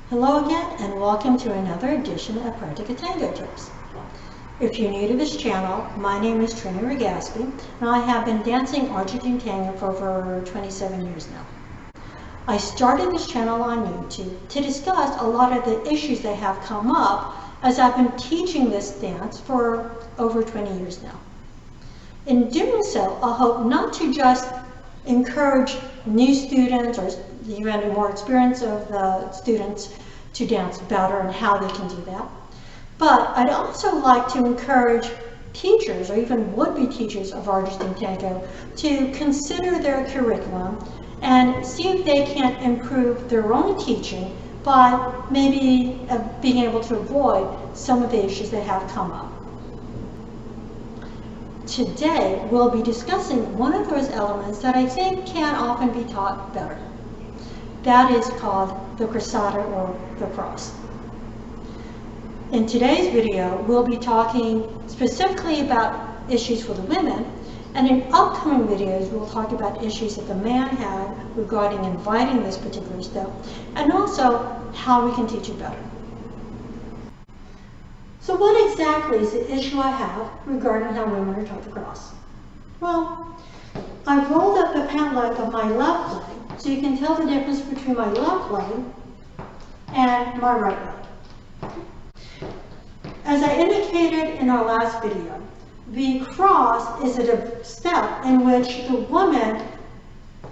Hello again and welcome to another edition of Practica Tango Tips. If you're new to this channel, my name is Trini Regaspi and I have been dancing Argentine Tango for over 27 years now. I started this channel on YouTube to discuss a lot of the issues that have come up as I've been teaching this dance for over 20 years now. In doing so, I hope not to just encourage new students or even more experience of the students to dance better and how they can do that. But I'd also like to encourage teachers or even would-be teachers of Argentine Tango to consider their curriculum and see if they can improve their own teaching by maybe being able to avoid some of the issues that have come up. Today, we'll be discussing one of those elements that I think can often be taught better. That is called the Cruzada or the cross. In today's video, we'll be talking specifically about issues for the women, and in upcoming videos, we'll talk about issues that the man had regarding inviting this particular step, and also how we can teach it better. So what exactly is the issue I have regarding how women are taught the cross? Well, I've rolled up the pant leg of my left leg so you can tell the difference between my left leg and my right leg. As I indicated in our last video, the cross is a step in which the woman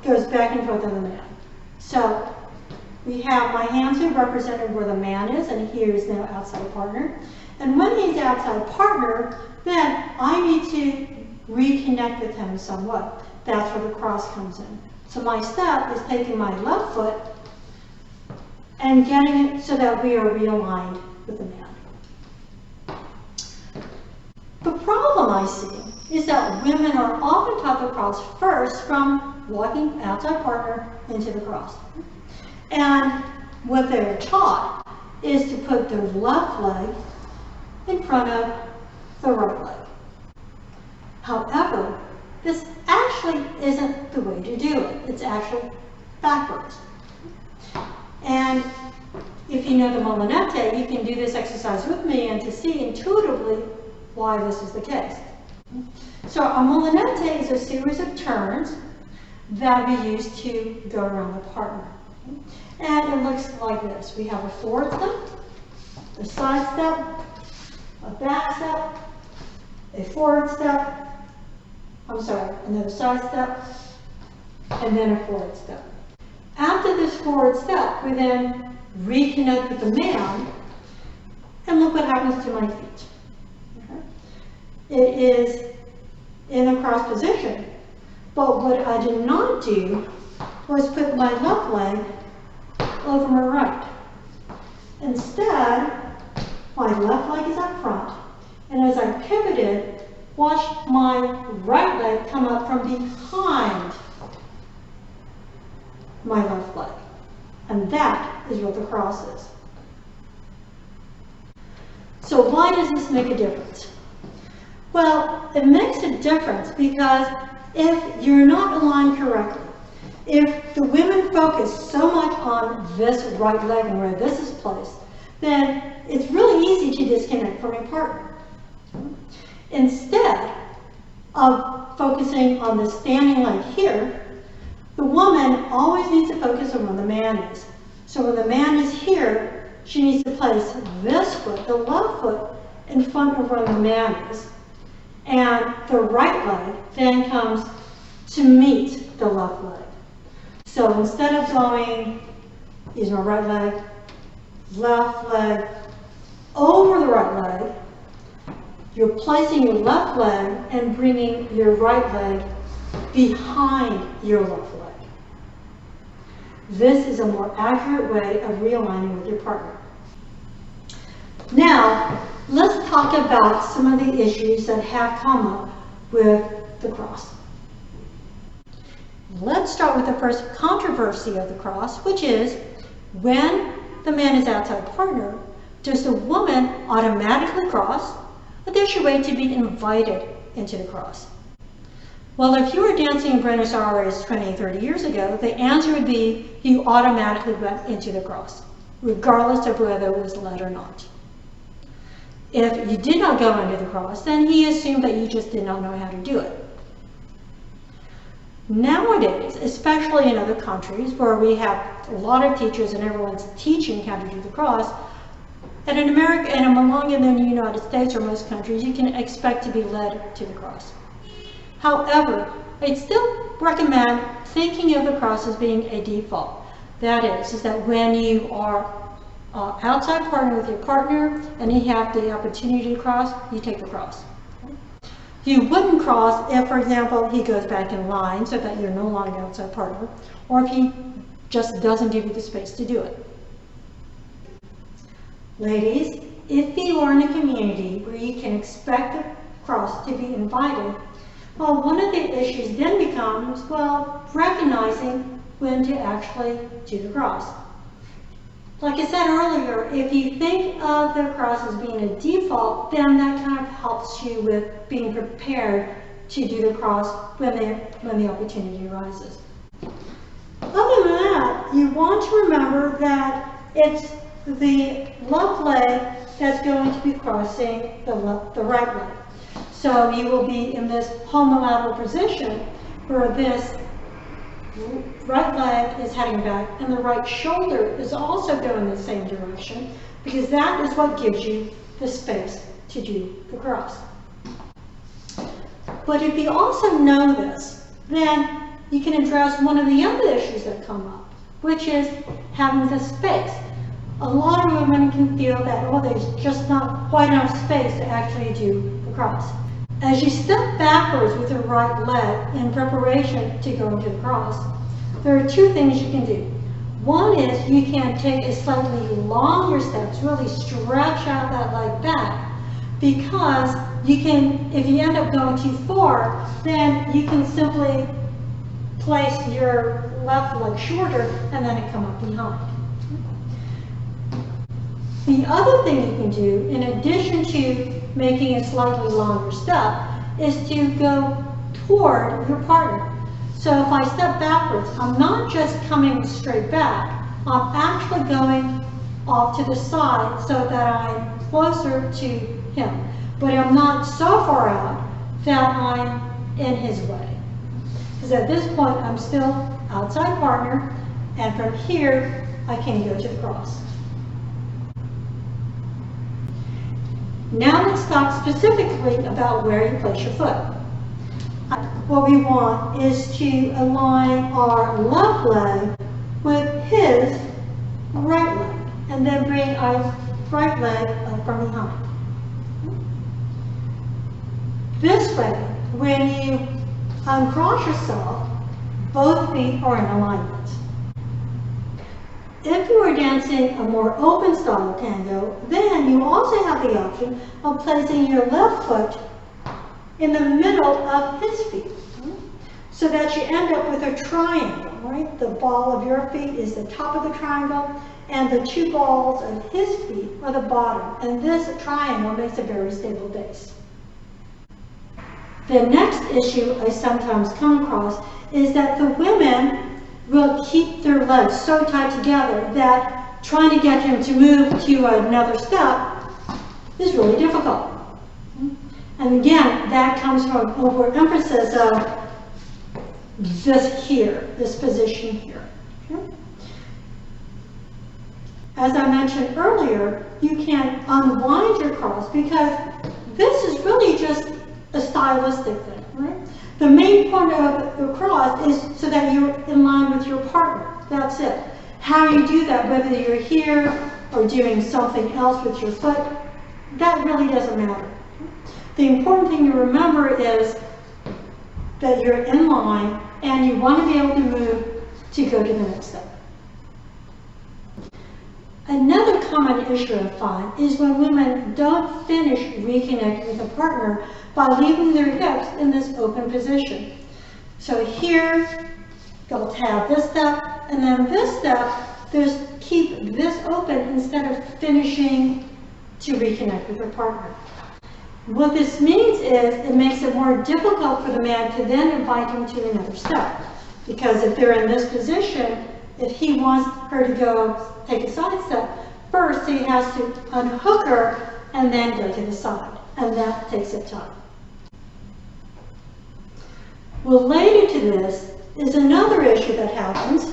goes back and forth on the man. So we have my hands here represented where the man is, and here is now outside partner. And when he's outside partner, then I need to reconnect with him somewhat. That's where the cross comes in. So my step is taking my left foot and getting it so that we are realigned with the man. The problem I see is that women are often taught the cross first from walking outside partner into the cross. And what they're taught is to put their left leg in front of the right leg. However, this actually isn't the way to do it. It's actually backwards. And if you know the molinete, you can do this exercise with me and to see intuitively why this is the case. So a molinete is a series of turns that we use to go around the partner. And it looks like this. We have a forward step, a side step, a back step, a forward step, another side step, and then a forward step. After this forward step, we then reconnect with the man, and look what happens to my feet. Okay. It is in a cross position, but what I did not do was put my left leg over my right. Instead, my left leg is up front, and as I pivoted, watch my right leg come up from behind my left leg. And that is what the cross is. So why does this make a difference? Well, it makes a difference because if you're not aligned correctly, if the women focus so much on this right leg and where this is placed, then it's really easy to disconnect from your partner. Instead of focusing on the standing leg here, the woman always needs to focus on where the man is. So when the man is here, she needs to place this foot, the left foot, in front of where the man is. And the right leg then comes to meet the left leg. So instead of going, use my right leg, left leg, over the right leg, you're placing your left leg and bringing your right leg behind your left leg. This is a more accurate way of realigning with your partner. Now, let's talk about some of the issues that have come up with the cross. Let's start with the first controversy of the cross, which is when the man is outside partner, does the woman automatically cross, or does she wait to be invited into the cross? Well, if you were dancing in Buenos Aires 20, 30 years ago, the answer would be you automatically went into the cross. regardless of whether it was led or not. If you did not go under the cross, then he assumed that you just did not know how to do it. Nowadays, especially in other countries where we have a lot of teachers and everyone's teaching how to do the cross, and in America and among in the United States or most countries, you can expect to be led to the cross. However, I'd still recommend thinking of the cross as being a default. That is that when you are outside partner with your partner and you have the opportunity to cross, you take the cross. You wouldn't cross if, for example, he goes back in line so that you're no longer outside partner, or if he just doesn't give you the space to do it. Ladies, if you are in a community where you can expect the cross to be invited, well, one of the issues then becomes, well, recognizing when to actually do the cross. Like I said earlier, if you think of the cross as being a default, then that kind of helps you with being prepared to do the cross when the opportunity arises. Other than that, you want to remember that it's the left leg that's going to be crossing the right leg. So you will be in this homolateral position where this right leg is heading back and the right shoulder is also going the same direction, because that is what gives you the space to do the cross. But if you also know this, then you can address one of the other issues that come up, which is having the space. A lot of women can feel that, oh, there's just not quite enough space to actually do the cross. As you step backwards with your right leg in preparation to go into the cross, there are two things you can do. One is you can take a slightly longer step to really stretch out that leg back, because you can, if you end up going too far, then you can simply place your left leg shorter and then it come up behind. The other thing you can do, in addition to making a slightly longer step, is to go toward your partner. So if I step backwards, I'm not just coming straight back, I'm actually going off to the side so that I'm closer to him. But I'm not so far out that I'm in his way. Because at this point, I'm still outside partner, and from here, I can go to the cross. Now let's talk specifically about where you place your foot. What we want is to align our left leg with his right leg, and then bring our right leg up from behind. This way, when you uncross yourself, both feet are in alignment. If you are dancing a more open style tango, then you also have the option of placing your left foot in the middle of his feet, so that you end up with a triangle, right? The ball of your feet is the top of the triangle, and the two balls of his feet are the bottom, and this triangle makes a very stable base. The next issue I sometimes come across is that the women will keep their legs so tight together that trying to get him to move to another step is really difficult. And again, that comes from overemphasis of this here, this position here. As I mentioned earlier, you can unwind your cross, because this is really just a stylistic thing, right? The main point of the cross is so that you're in line with your partner. That's it. How you do that, whether you're here or doing something else with your foot, that really doesn't matter. The important thing to remember is that you're in line and you want to be able to move to go to the next step. Another common issue I find is when women don't finish reconnecting with a partner by leaving their hips in this open position. So here, they'll have this step, and then this step, just keep this open instead of finishing to reconnect with their partner. What this means is it makes it more difficult for the man to then invite him to another step. Because if they're in this position, if he wants her to go take a side step, so he has to unhook her and then go to the side, and that takes up time. Related to this is another issue that happens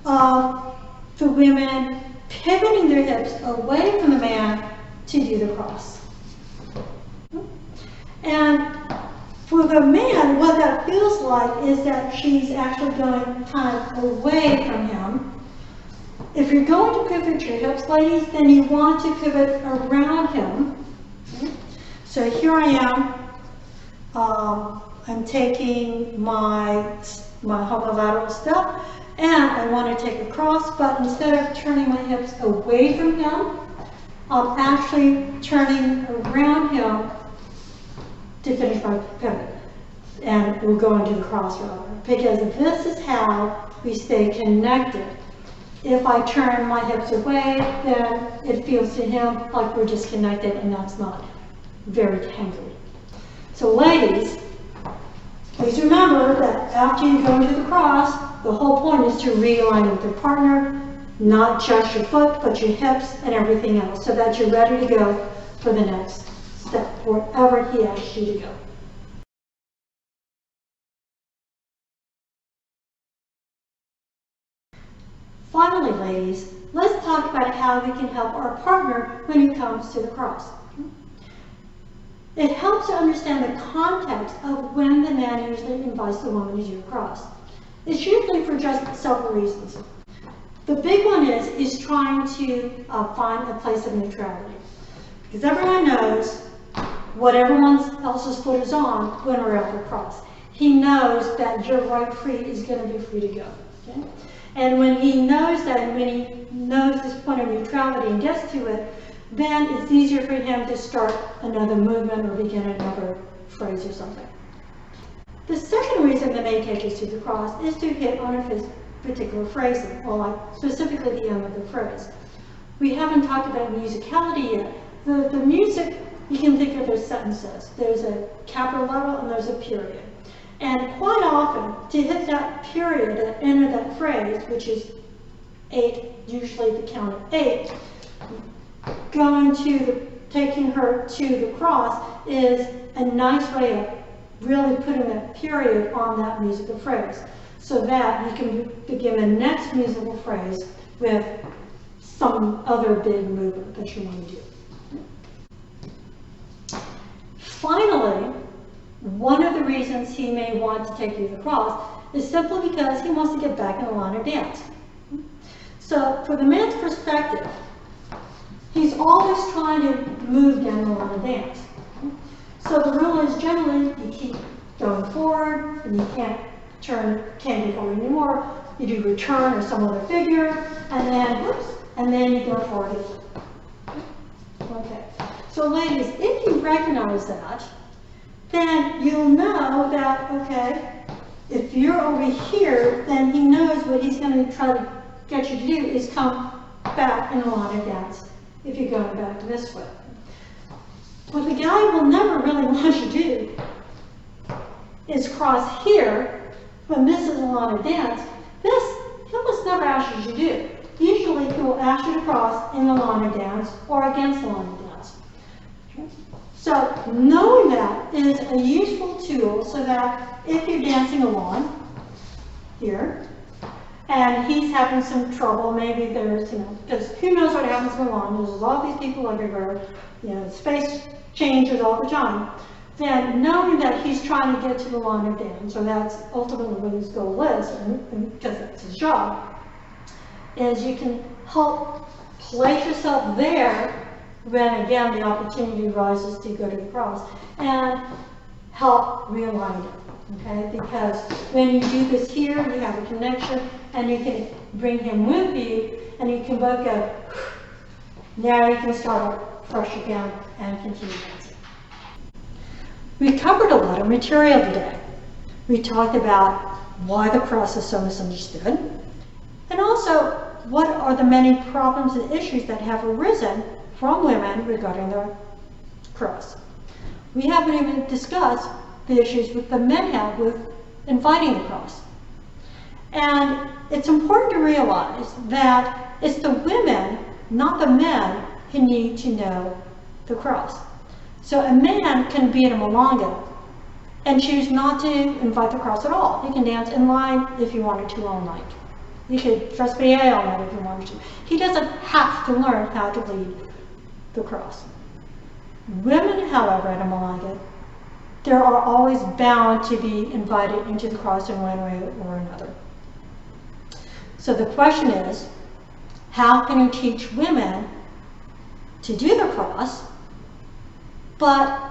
of the women pivoting their hips away from the man to do the cross. And for the man, what that feels like is that she's actually going kind of away from him. If you're going to pivot your hips, ladies, then you want to pivot around him. So here I am. I'm taking my homolateral step, and I want to take a cross, but instead of turning my hips away from him, I'm actually turning around him to finish my pivot. And we'll go into the cross rather, because this is how we stay connected. If I turn my hips away, then it feels to him like we're disconnected, and that's not very tangly. So ladies, please remember that after you go into the cross, the whole point is to realign with your partner, not just your foot, but your hips and everything else, so that you're ready to go for the next step, wherever he asks you to go. Finally, ladies, let's talk about how we can help our partner when it comes to the cross. It helps to understand the context of when the man usually invites the woman to do a cross. It's usually for just several reasons. The big one is trying to find a place of neutrality. Because everyone knows what everyone else's foot is on when we're at the cross. He knows that your right feet is going to be free to go. Okay? And when he knows that, and when he knows this point of neutrality and gets to it, then it's easier for him to start another movement or begin another phrase or something. The second reason that may take us to the cross is to hit on a particular phrasing, or like specifically the end of the phrase. We haven't talked about musicality yet. The music, you can think of as sentences. There's a capital letter and there's a period. And quite often, to hit that period at the end of that phrase, which is 8, usually the count of 8, taking her to the cross is a nice way of really putting that period on that musical phrase, so that you can begin the next musical phrase with some other big movement that you want to do. Finally, one of the reasons he may want to take you to the cross is simply because he wants to get back in the line of dance. So, for the man's perspective, he's always trying to move down the line of dance. So the rule is generally you keep going forward, and you can't go forward anymore. You do return or some other figure, and then you go forward again. Okay. So ladies, if you recognize that, then you'll know that, okay, if you're over here, then he knows what he's going to try to get you to do is come back in the line of dance if you're going back this way. What the guy will never really want you to do is cross here when this is a line of dance. This, he almost never asks you to do. Usually he will ask you to cross in the line of dance or against the line of dance. Okay? So knowing that is a useful tool, so that if you're dancing along here, and he's having some trouble, maybe there's, because who knows what happens in the lawn, there's all these people everywhere, space changes all the time. Then knowing that he's trying to get to the line of dance, so that's ultimately what his goal is, and because that's his job, is you can help place yourself there when, again, the opportunity rises to go to the cross, and help realign it. Okay, because when you do this here, you have a connection, and you can bring him with you, and you can both go, now you can start fresh again and continue dancing. We covered a lot of material today. We talked about why the cross is so misunderstood, and also what are the many problems and issues that have arisen from women regarding the cross. We haven't even discussed the issues that the men have with inviting the cross. And it's important to realize that it's the women not the men who need to know the cross. So a man can be at a milonga and choose not to invite the cross at all. He can dance in line if he wanted to all night. He could dress BA all night if he wanted to. He doesn't have to learn how to lead the cross. Women, however, at a milonga, they are always bound to be invited into the cross in one way or another. So the question is, how can you teach women to do the cross, but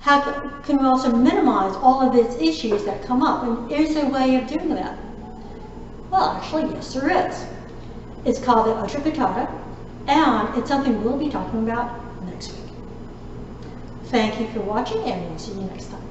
how can we also minimize all of these issues that come up? And is there a way of doing that? Well, actually, yes, there is. It's called the Otricatata, and it's something we'll be talking about next week. Thank you for watching, and we'll see you next time.